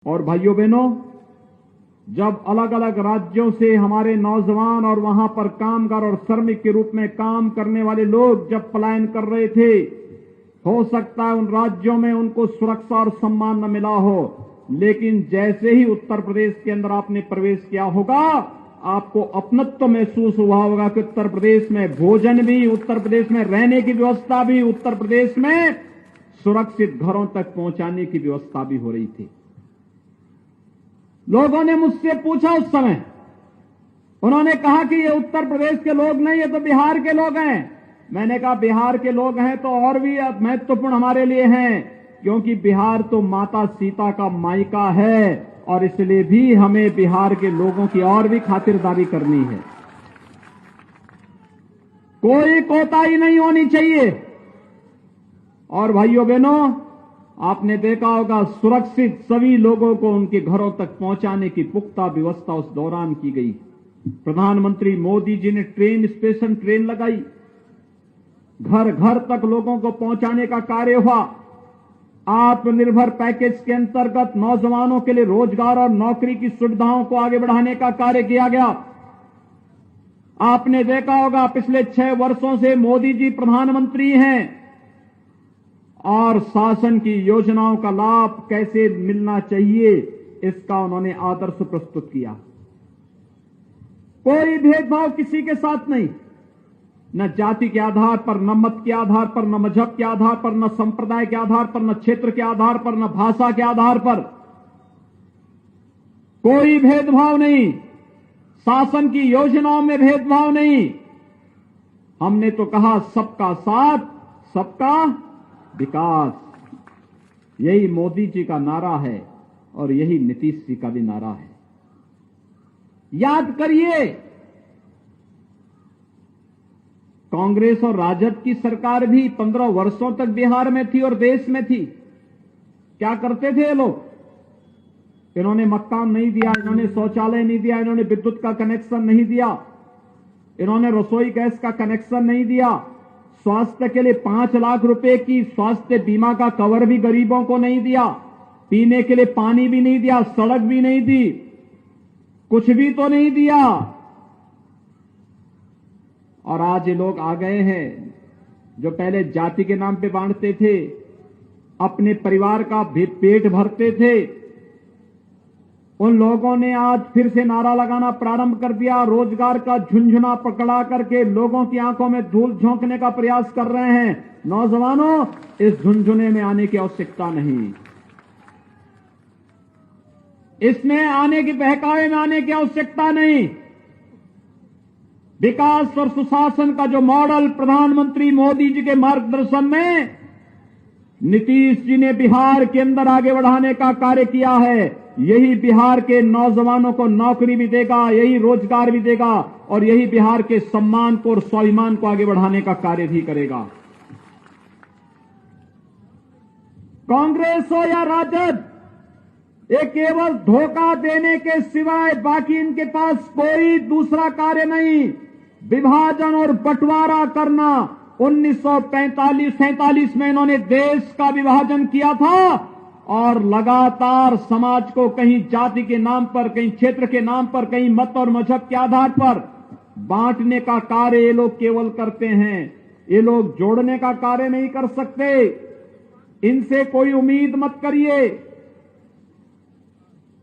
और भाइयों बहनों, जब अलग अलग राज्यों से हमारे नौजवान और वहां पर कामगार और श्रमिक के रूप में काम करने वाले लोग जब पलायन कर रहे थे, हो सकता है उन राज्यों में उनको सुरक्षा और सम्मान न मिला हो, लेकिन जैसे ही उत्तर प्रदेश के अंदर आपने प्रवेश किया होगा, आपको अपनत्व महसूस हुआ होगा कि उत्तर प्रदेश में भोजन भी, उत्तर प्रदेश में रहने की व्यवस्था भी, उत्तर प्रदेश में सुरक्षित घरों तक पहुंचाने की व्यवस्था भी हो रही थी। लोगों ने मुझसे पूछा उस समय, उन्होंने कहा कि ये उत्तर प्रदेश के लोग नहीं, ये तो बिहार के लोग हैं। मैंने कहा बिहार के लोग हैं तो और भी महत्वपूर्ण हमारे लिए हैं, क्योंकि बिहार तो माता सीता का मायका है और इसलिए भी हमें बिहार के लोगों की और भी खातिरदारी करनी है। कोई कोताही नहीं होनी चाहिए। और भाइयों बहनों, आपने देखा होगा सुरक्षित सभी लोगों को उनके घरों तक पहुंचाने की पुख्ता व्यवस्था उस दौरान की गई। प्रधानमंत्री मोदी जी ने स्पेशल ट्रेन लगाई, घर घर तक लोगों को पहुंचाने का कार्य हुआ। आत्मनिर्भर पैकेज के अंतर्गत नौजवानों के लिए रोजगार और नौकरी की सुविधाओं को आगे बढ़ाने का कार्य किया गया। आपने देखा होगा पिछले 6 वर्षों से मोदी जी प्रधानमंत्री हैं और शासन की योजनाओं का लाभ कैसे मिलना चाहिए, इसका उन्होंने आदर्श प्रस्तुत किया। कोई भेदभाव किसी के साथ नहीं, न जाति के आधार पर, न मत के आधार पर, न मजहब के आधार पर, न संप्रदाय के आधार पर, न क्षेत्र के आधार पर, न भाषा के आधार पर, कोई भेदभाव नहीं। शासन की योजनाओं में भेदभाव नहीं। हमने तो कहा सबका साथ, सबका विकास। यही मोदी जी का नारा है और यही नीतीश जी का भी नारा है। याद करिए, कांग्रेस और राजद की सरकार भी 15 वर्षों तक बिहार में थी और देश में थी। क्या करते थे ये लोग? इन्होंने मकान नहीं दिया, इन्होंने शौचालय नहीं दिया, इन्होंने विद्युत का कनेक्शन नहीं दिया, इन्होंने रसोई गैस का कनेक्शन नहीं दिया, स्वास्थ्य के लिए 5 लाख रुपए की स्वास्थ्य बीमा का कवर भी गरीबों को नहीं दिया, पीने के लिए पानी भी नहीं दिया, सड़क भी नहीं दी, कुछ भी तो नहीं दिया। और आज ये लोग आ गए हैं जो पहले जाति के नाम पे बांटते थे, अपने परिवार का पेट भरते थे, उन लोगों ने आज फिर से नारा लगाना प्रारंभ कर दिया। रोजगार का झुंझुना पकड़ा करके लोगों की आंखों में धूल झोंकने का प्रयास कर रहे हैं। नौजवानों, इस झुंझुने में आने की आवश्यकता नहीं, इसमें आने की बहकावे में आने की आवश्यकता नहीं। विकास और सुशासन का जो मॉडल प्रधानमंत्री मोदी जी के मार्गदर्शन में नीतीश जी ने बिहार के अंदर आगे बढ़ाने का कार्य किया है, यही बिहार के नौजवानों को नौकरी भी देगा, यही रोजगार भी देगा और यही बिहार के सम्मान को और स्वाभिमान को आगे बढ़ाने का कार्य भी करेगा। कांग्रेस हो या राजद, ये केवल धोखा देने के सिवाय बाकी इनके पास कोई दूसरा कार्य नहीं। विभाजन और बंटवारा करना, 1945-47 में इन्होंने देश का विभाजन किया था और लगातार समाज को कहीं जाति के नाम पर, कहीं क्षेत्र के नाम पर, कहीं मत और मजहब के आधार पर बांटने का कार्य ये लोग केवल करते हैं। ये लोग जोड़ने का कार्य नहीं कर सकते। इनसे कोई उम्मीद मत करिए।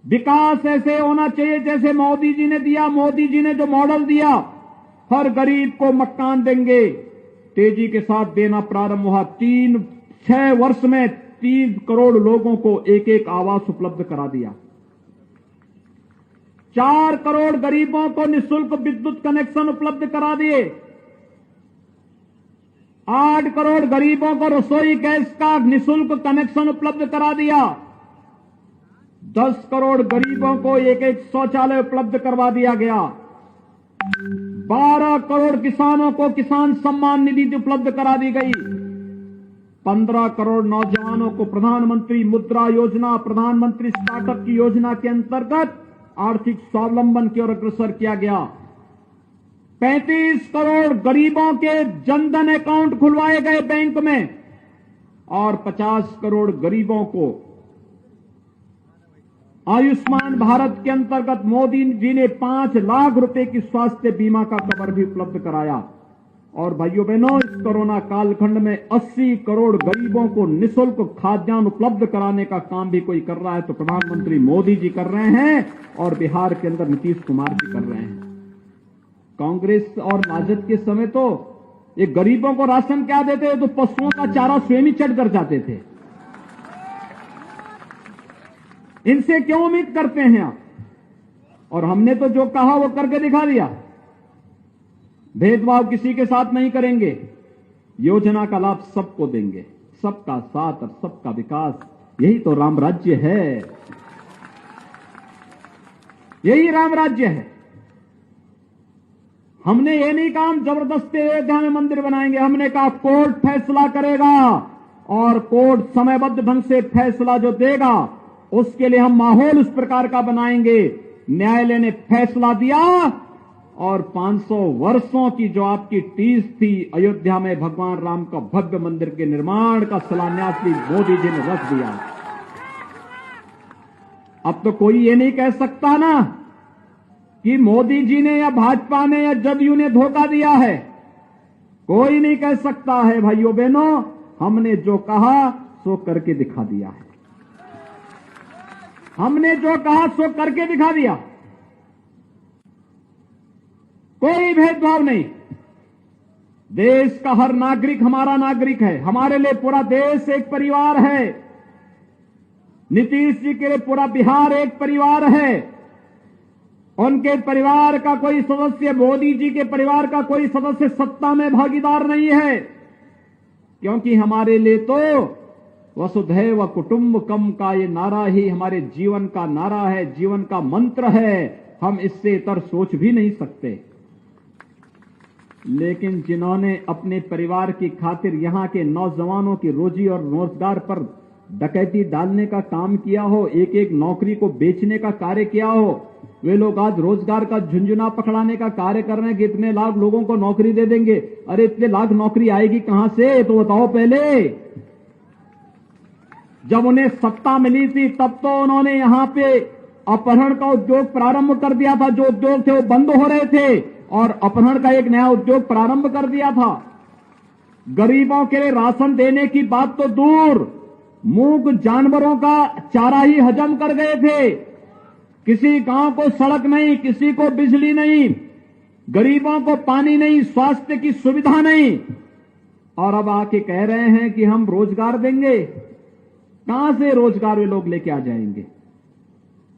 विकास ऐसे होना चाहिए जैसे मोदी जी ने दिया। मोदी जी ने जो मॉडल दिया, हर गरीब को मकान देंगे, तेजी के साथ देना प्रारंभ हुआ। 6 वर्ष में 30 करोड़ लोगों को एक एक आवास उपलब्ध करा दिया। 4 करोड़ गरीबों को निःशुल्क विद्युत कनेक्शन उपलब्ध करा दिए। 8 करोड़ गरीबों को रसोई गैस का निःशुल्क कनेक्शन उपलब्ध करा दिया। 10 करोड़ गरीबों को एक एक शौचालय उपलब्ध करवा दिया गया। 12 करोड़ किसानों को किसान सम्मान निधि उपलब्ध करा दी गई। 15 करोड़ नौजवानों को प्रधानमंत्री मुद्रा योजना, प्रधानमंत्री स्टार्टअप की योजना के अंतर्गत आर्थिक स्वावलंबन की ओर अग्रसर किया गया। 35 करोड़ गरीबों के जनधन अकाउंट खुलवाए गए बैंक में और 50 करोड़ गरीबों को आयुष्मान भारत के अंतर्गत मोदी जी ने 5 लाख रुपए की स्वास्थ्य बीमा का कवर भी उपलब्ध कराया। और भाइयों बहनों, इस कोरोना कालखंड में 80 करोड़ गरीबों को निःशुल्क खाद्यान्न उपलब्ध कराने का काम भी कोई कर रहा है तो प्रधानमंत्री मोदी जी कर रहे हैं और बिहार के अंदर नीतीश कुमार जी कर रहे हैं। कांग्रेस और राजद के समय तो ये गरीबों को राशन क्या देते तो पशुओं का चारा स्वयं ही चढ़ कर जाते थे। इनसे क्यों उम्मीद करते हैं आप? और हमने तो जो कहा वो करके दिखा दिया। भेदभाव किसी के साथ नहीं करेंगे, योजना का लाभ सबको देंगे, सबका साथ और सबका विकास, यही तो राम राज्य है, यही राम राज्य है। हमने ये नहीं कहा हम जबरदस्ती अयोध्या में मंदिर बनाएंगे, हमने कहा कोर्ट फैसला करेगा और कोर्ट समयबद्ध ढंग से फैसला जो देगा उसके लिए हम माहौल उस प्रकार का बनाएंगे। न्यायालय ने फैसला दिया और 500 वर्षों की जो आपकी टीस थी अयोध्या में भगवान राम का भव्य मंदिर के निर्माण का शिलान्यास भी मोदी जी ने रख दिया। अब तो कोई ये नहीं कह सकता ना कि मोदी जी ने या भाजपा ने या जदयू ने धोखा दिया है। कोई नहीं कह सकता है भाइयों बहनों, हमने जो कहा सो करके दिखा दिया है। हमने जो कहा सो करके दिखा दिया। कोई भेदभाव नहीं। देश का हर नागरिक हमारा नागरिक है। हमारे लिए पूरा देश एक परिवार है। नीतीश जी के लिए पूरा बिहार एक परिवार है। उनके परिवार का कोई सदस्य, मोदी जी के परिवार का कोई सदस्य सत्ता में भागीदार नहीं है, क्योंकि हमारे लिए तो वसुधैव कुटुंबकम का ये नारा ही हमारे जीवन का नारा है, जीवन का मंत्र है। हम इससे इतर सोच भी नहीं सकते। लेकिन जिन्होंने अपने परिवार की खातिर यहां के नौजवानों की रोजी और रोजगार पर डकैती डालने का काम किया हो, एक एक नौकरी को बेचने का कार्य किया हो, वे लोग आज रोजगार का झुंझुना पकड़ाने का कार्य कर रहे हैं कि इतने लाख लोगों को नौकरी दे देंगे। अरे इतने लाख नौकरी आएगी कहां से, तो बताओ पहले। जब उन्हें सत्ता मिली थी तब तो उन्होंने यहां पे अपहरण का उद्योग प्रारंभ कर दिया था। जो उद्योग थे वो बंद हो रहे थे और अपहरण का एक नया उद्योग प्रारंभ कर दिया था। गरीबों के लिए राशन देने की बात तो दूर, मूक जानवरों का चारा ही हजम कर गए थे। किसी गांव को सड़क नहीं, किसी को बिजली नहीं, गरीबों को पानी नहीं, स्वास्थ्य की सुविधा नहीं, और अब आके कह रहे हैं कि हम रोजगार देंगे। कहां से रोजगार वे लोग लेके आ जाएंगे?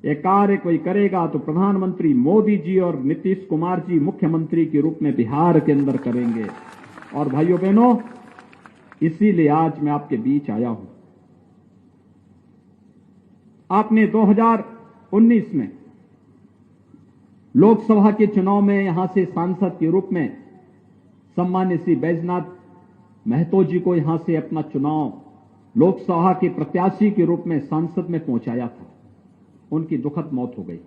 ये कार्य कोई करेगा तो प्रधानमंत्री मोदी जी और नीतीश कुमार जी मुख्यमंत्री के रूप में बिहार के अंदर करेंगे। और भाइयों बहनों, इसीलिए आज मैं आपके बीच आया हूं। आपने 2019 में लोकसभा के चुनाव में यहां से सांसद के रूप में सम्मान्य श्री बैजनाथ महतो जी को यहां से अपना चुनाव लोकसभा के प्रत्याशी के रूप में सांसद में पहुंचाया था। उनकी दुखद मौत हो गई,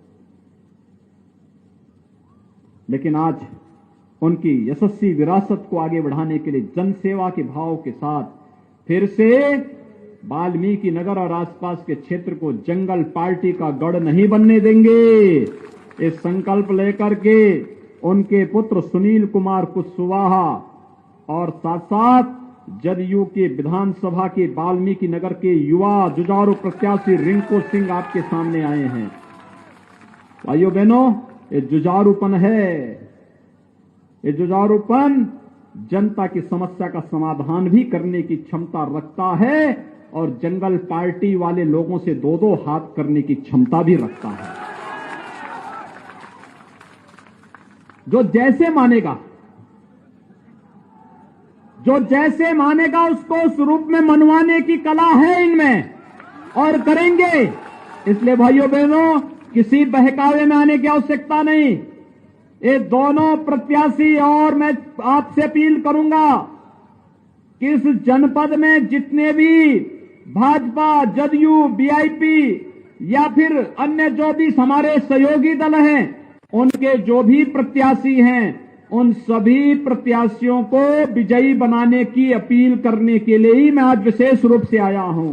लेकिन आज उनकी यशस्वी विरासत को आगे बढ़ाने के लिए जनसेवा के भाव के साथ फिर से वाल्मीकि नगर और आसपास के क्षेत्र को जंगल पार्टी का गढ़ नहीं बनने देंगे। इस संकल्प लेकर के उनके पुत्र सुनील कुमार कुशवाहा और साथ साथ जदयू के विधानसभा के वाल्मीकि नगर के युवा जुझारू प्रत्याशी रिंकू सिंह आपके सामने आए हैं। भाइयों बहनों, ये जुझारूपन है। ये जुझारूपन जनता की समस्या का समाधान भी करने की क्षमता रखता है और जंगल पार्टी वाले लोगों से दो दो हाथ करने की क्षमता भी रखता है। जो जैसे मानेगा, जो जैसे मानेगा उसको उस रूप में मनवाने की कला है इनमें, और करेंगे। इसलिए भाइयों बहनों, किसी बहकावे में आने की आवश्यकता नहीं। ये दोनों प्रत्याशी, और मैं आपसे अपील करूंगा कि इस जनपद में जितने भी भाजपा, जदयू, बीआईपी या फिर अन्य जो भी हमारे सहयोगी दल हैं, उनके जो भी प्रत्याशी हैं, उन सभी प्रत्याशियों को विजयी बनाने की अपील करने के लिए ही मैं आज विशेष रूप से आया हूं।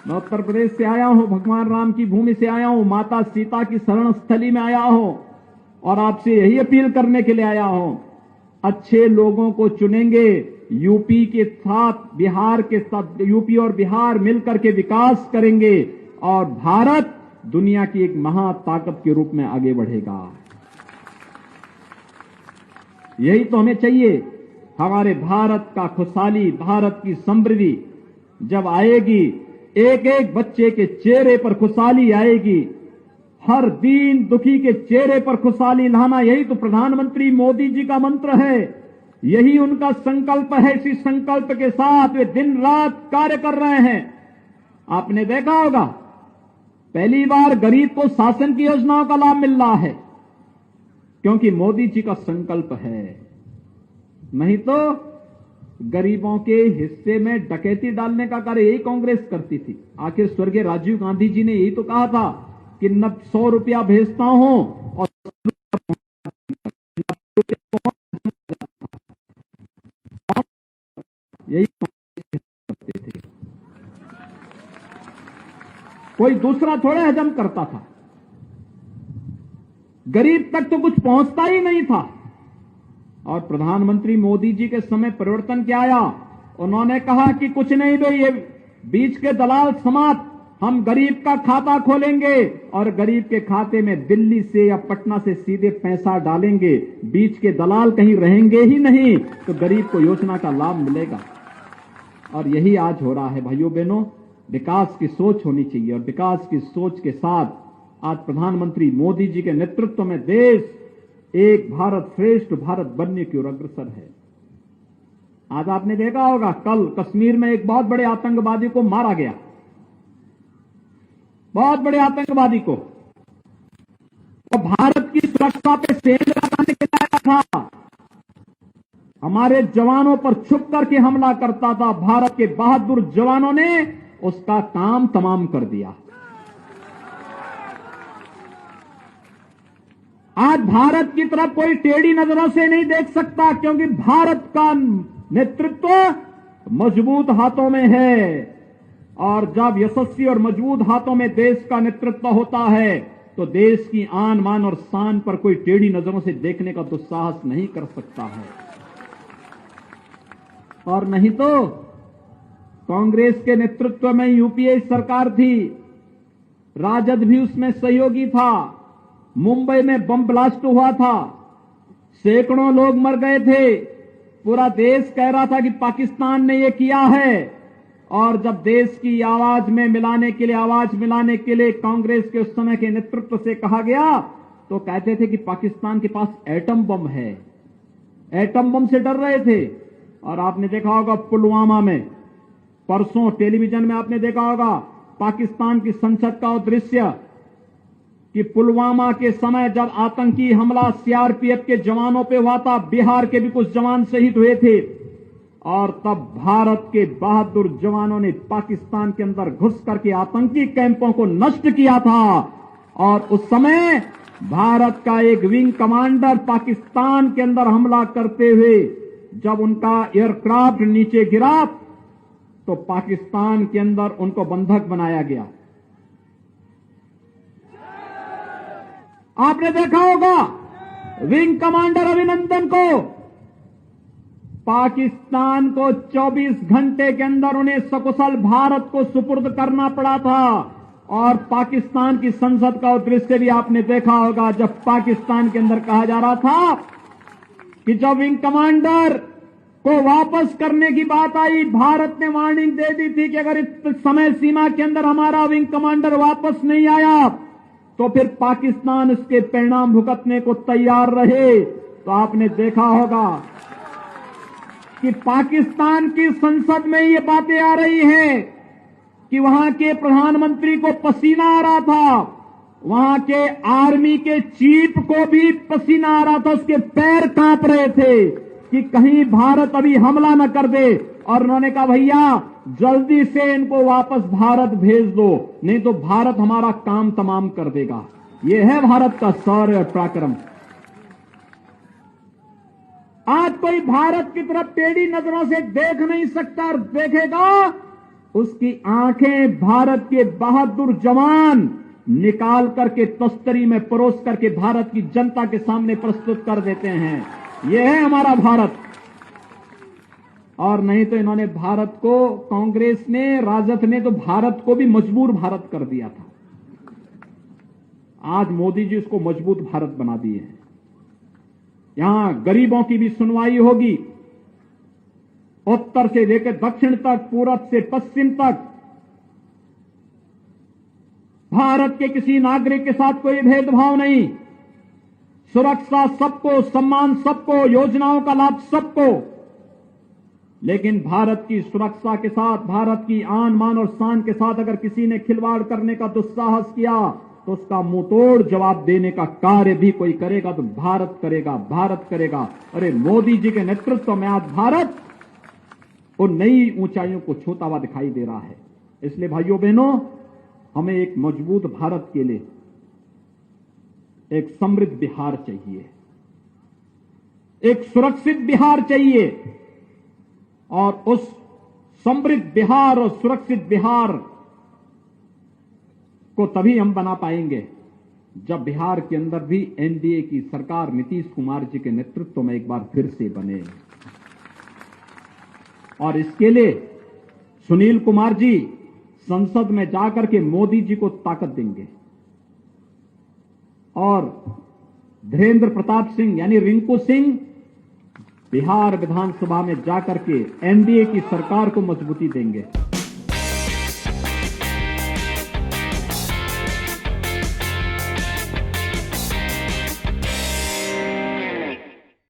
मैं उत्तर प्रदेश से आया हूं, भगवान राम की भूमि से आया हूं, माता सीता की शरण स्थली में आया हूं और आपसे यही अपील करने के लिए आया हूं, अच्छे लोगों को चुनेंगे। यूपी के साथ बिहार के साथ, यूपी और बिहार मिलकर के विकास करेंगे और भारत दुनिया की एक महाताकत के रूप में आगे बढ़ेगा। यही तो हमें चाहिए। हमारे भारत का खुशहाली, भारत की समृद्धि जब आएगी, एक एक बच्चे के चेहरे पर खुशहाली आएगी, हर दीन दुखी के चेहरे पर खुशहाली लाना, यही तो प्रधानमंत्री मोदी जी का मंत्र है, यही उनका संकल्प है। इसी संकल्प के साथ वे दिन रात कार्य कर रहे हैं। आपने देखा होगा, पहली बार गरीब को शासन की योजनाओं का लाभ मिल रहा है, क्योंकि मोदी जी का संकल्प है। नहीं तो गरीबों के हिस्से में डकैती डालने का कार्य यही कांग्रेस करती थी। आखिर स्वर्गीय राजीव गांधी जी ने यही तो कहा था कि 100 रुपया भेजता हूं और यही करते थे, कोई दूसरा थोड़े हजम करता था। गरीब तक तो कुछ पहुंचता ही नहीं था। और प्रधानमंत्री मोदी जी के समय परिवर्तन क्या आया? उन्होंने कहा कि कुछ नहीं भाई, ये बीच के दलाल समाप्त, हम गरीब का खाता खोलेंगे और गरीब के खाते में दिल्ली से या पटना से सीधे पैसा डालेंगे, बीच के दलाल कहीं रहेंगे ही नहीं, तो गरीब को योजना का लाभ मिलेगा। और यही आज हो रहा है भाइयों बहनों। विकास की सोच होनी चाहिए और विकास की सोच के साथ आज प्रधानमंत्री मोदी जी के नेतृत्व में देश एक भारत श्रेष्ठ भारत बनने की ओर अग्रसर है। आज आपने देखा होगा, कल कश्मीर में एक बहुत बड़े आतंकवादी को मारा गया, बहुत बड़े आतंकवादी को। तो भारत की सुरक्षा पे सेंध लगाने के लिए आया था, हमारे जवानों पर छुप करके हमला करता था। भारत के बहादुर जवानों ने उसका काम तमाम कर दिया। आज भारत की तरफ कोई टेढ़ी नजरों से नहीं देख सकता, क्योंकि भारत का नेतृत्व मजबूत हाथों में है। और जब यशस्वी और मजबूत हाथों में देश का नेतृत्व होता है, तो देश की आन मान और शान पर कोई टेढ़ी नजरों से देखने का दुस्साहस नहीं कर सकता है। और नहीं तो कांग्रेस के नेतृत्व में यूपीए सरकार थी, राजद भी उसमें सहयोगी था। मुंबई में बम ब्लास्ट हुआ था, सैकड़ों लोग मर गए थे, पूरा देश कह रहा था कि पाकिस्तान ने यह किया है। और जब देश की आवाज में मिलाने के लिए, आवाज मिलाने के लिए कांग्रेस के उस समय के नेतृत्व से कहा गया, तो कहते थे कि पाकिस्तान के पास एटम बम है, एटम बम से डर रहे थे। और आपने देखा होगा पुलवामा में, परसों टेलीविजन में आपने देखा होगा पाकिस्तान की संसद का दृश्य कि पुलवामा के समय जब आतंकी हमला सीआरपीएफ के जवानों पे हुआ था, बिहार के भी कुछ जवान शहीद हुए थे, और तब भारत के बहादुर जवानों ने पाकिस्तान के अंदर घुस करके आतंकी कैंपों को नष्ट किया था। और उस समय भारत का एक विंग कमांडर पाकिस्तान के अंदर हमला करते हुए जब उनका एयरक्राफ्ट नीचे गिरा, तो पाकिस्तान के अंदर उनको बंधक बनाया गया। आपने देखा होगा विंग कमांडर अभिनंदन को पाकिस्तान को 24 घंटे के अंदर उन्हें सकुशल भारत को सुपुर्द करना पड़ा था। और पाकिस्तान की संसद का दृश्य भी आपने देखा होगा, जब पाकिस्तान के अंदर कहा जा रहा था कि जब विंग कमांडर को वापस करने की बात आई, भारत ने वार्निंग दे दी थी कि अगर इस समय सीमा के अंदर हमारा विंग कमांडर वापस नहीं आया तो फिर पाकिस्तान इसके परिणाम भुगतने को तैयार रहे। तो आपने देखा होगा कि पाकिस्तान की संसद में ये बातें आ रही हैं कि वहां के प्रधानमंत्री को पसीना आ रहा था, वहां के आर्मी के चीफ को भी पसीना आ रहा था, उसके पैर कांप रहे थे कि कहीं भारत अभी हमला न कर दे। और उन्होंने कहा भैया जल्दी से इनको वापस भारत भेज दो, नहीं तो भारत हमारा काम तमाम कर देगा। ये है भारत का शौर्य और पराक्रम। आज कोई भारत की तरफ टेढ़ी नजरों से देख नहीं सकता, और देखेगा उसकी आंखें भारत के बहादुर जवान निकाल करके तस्तरी में परोस करके भारत की जनता के सामने प्रस्तुत कर देते हैं। यह है हमारा भारत। और नहीं तो इन्होंने भारत को, कांग्रेस ने, राजद ने तो भारत को भी मजबूर भारत कर दिया था। आज मोदी जी उसको मजबूत भारत बना दिए हैं। यहां गरीबों की भी सुनवाई होगी, उत्तर से लेकर दक्षिण तक, पूरब से पश्चिम तक। भारत के किसी नागरिक के साथ कोई भेदभाव नहीं, सुरक्षा सबको, सम्मान सबको, योजनाओं का लाभ सबको। लेकिन भारत की सुरक्षा के साथ, भारत की आन मान और शान के साथ अगर किसी ने खिलवाड़ करने का दुस्साहस किया तो उसका मुंहतोड़ जवाब देने का कार्य भी कोई करेगा तो भारत करेगा, भारत करेगा। अरे मोदी जी के नेतृत्व में आज भारत उन नई ऊंचाइयों को छूता हुआ दिखाई दे रहा है। इसलिए भाइयों बहनों, हमें एक मजबूत भारत के लिए एक समृद्ध बिहार चाहिए, एक सुरक्षित बिहार चाहिए। और उस समृद्ध बिहार और सुरक्षित बिहार को तभी हम बना पाएंगे जब बिहार के अंदर भी एनडीए की सरकार नीतीश कुमार जी के नेतृत्व में एक बार फिर से बने। और इसके लिए सुनील कुमार जी संसद में जाकर के मोदी जी को ताकत देंगे और धीरेन्द्र प्रताप सिंह यानी रिंकू सिंह बिहार विधानसभा में जाकर के एनडीए की सरकार को मजबूती देंगे।